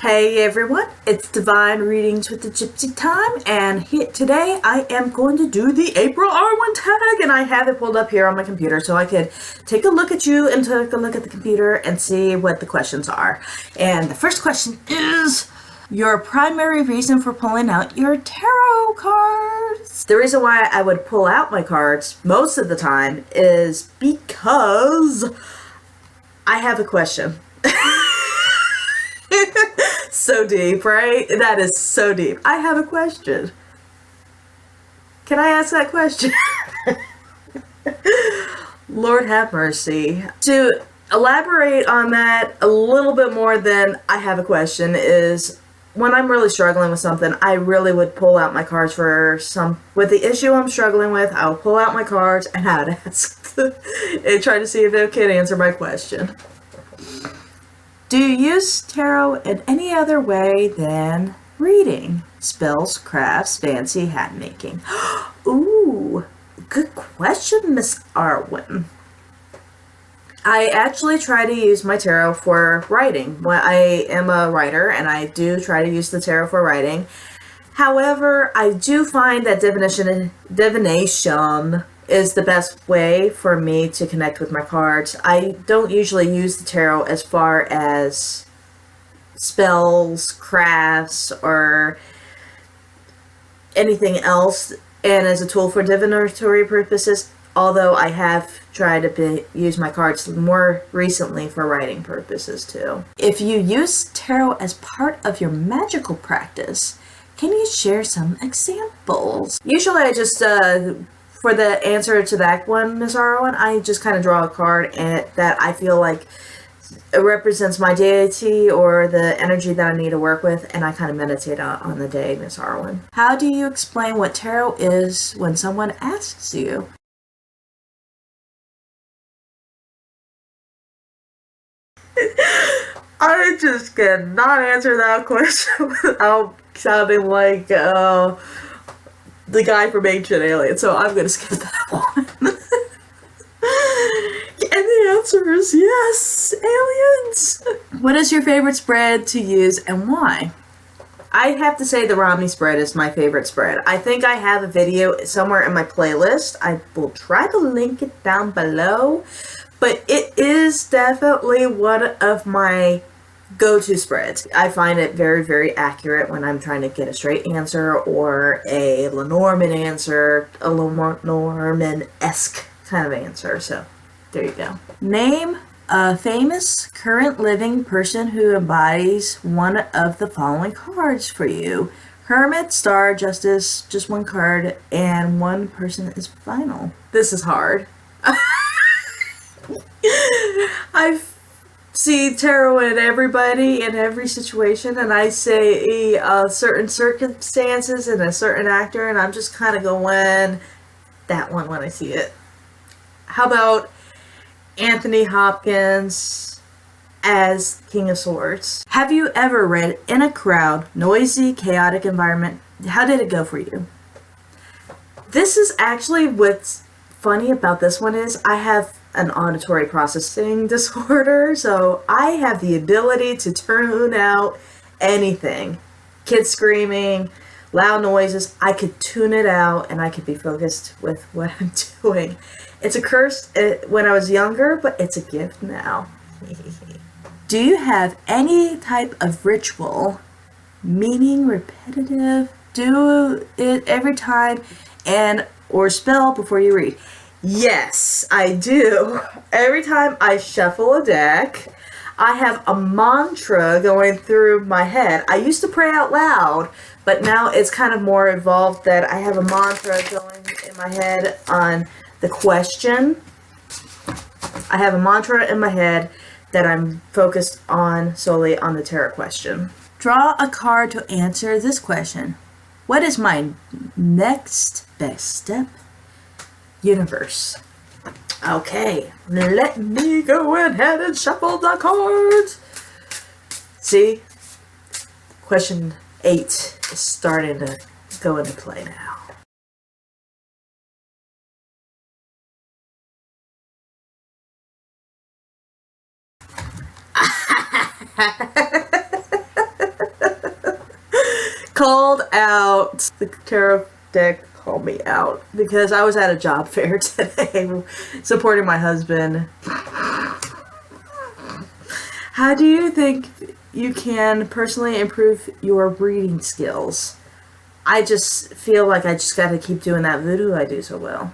Hey everyone, it's Divine Readings with the Gypsy Time, and today I am going to do the April R1 tag, and I have it pulled up here on my computer so I could take a look at you and take a look at the computer and see what the questions are. And the first question is your primary reason for pulling out your tarot cards. The reason why I would pull out my cards most of the time is because I have a question. So deep, right? That is so deep. I have a question. Can I ask that question? Lord have mercy. To elaborate on that a little bit more than I have a question is when I'm really struggling with something, I really would pull out my cards with the issue I'm struggling with. I'll pull out my cards and I would ask and try to see if it can answer my question. Do you use tarot in any other way than reading? Spells, crafts, fancy hat making. Ooh, good question, Miss Arwen. I actually try to use my tarot for writing. Well, I am a writer and I do try to use the tarot for writing. However, I do find that divination is the best way for me to connect with my cards. I don't usually use the tarot as far as spells, crafts, or anything else, and as a tool for divinatory purposes, although I have tried to use my cards more recently for writing purposes too. If you use tarot as part of your magical practice, can you share some examples? Usually I just for the answer to that one, Ms. Arwen, I just kind of draw a card that I feel like it represents my deity or the energy that I need to work with, and I kind of meditate on the day, Ms. Arwen. How do you explain what tarot is when someone asks you? I just cannot answer that question without sounding like the guy from Ancient Aliens, so I'm gonna skip that one. And the answer is yes, aliens! What is your favorite spread to use and why? I have to say the Romney spread is my favorite spread. I think I have a video somewhere in my playlist. I will try to link it down below, but it is definitely one of my go-to spreads. I find it very, very accurate when I'm trying to get a straight answer or a Lenormand answer, a Lenormand-esque kind of answer. So there you go. Name a famous current living person who embodies one of the following cards for you. Hermit, Star, Justice, just one card, and one person is final. This is hard. I've see tarot in everybody in every situation, and I say certain circumstances and a certain actor, and I'm just kind of going that one when I see it. How about Anthony Hopkins as King of Swords? Have you ever read in a crowd, noisy, chaotic environment? How did it go for you? This is actually what's funny about this one is I have an auditory processing disorder, so I have the ability to tune out anything. Kids screaming, loud noises, I could tune it out and I could be focused with what I'm doing. It's a curse when I was younger, but it's a gift now. Do you have any type of ritual, meaning repetitive, do it every time, and or spell before you read? Yes, I do. Every time I shuffle a deck, I have a mantra going through my head. I used to pray out loud, but now it's kind of more evolved that I have a mantra going in my head on the question. I have a mantra in my head that I'm focused on solely on the tarot question. Draw a card to answer this question. What is my next best step? Universe. Okay, let me go ahead and shuffle the cards. See, question 8 is starting to go into play now. called out. The tarot deck called me out because I was at a job fair today supporting my husband. How do you think you can personally improve your reading skills? I just feel like I just gotta keep doing that voodoo I do so well.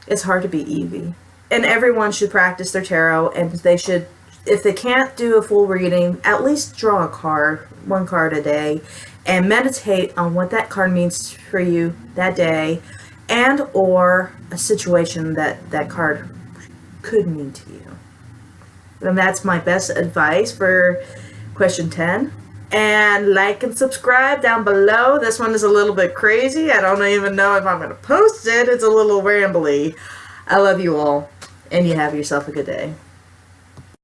It's hard to be Evie. And everyone should practice their tarot, and they should, if they can't do a full reading, at least draw a card, one card a day, and meditate on what that card means for you that day, and or a situation that that card could mean to you. And that's my best advice for question 10. And like and subscribe down below. This one is a little bit crazy. I don't even know if I'm going to post it. It's a little rambly. I love you all, and you have yourself a good day.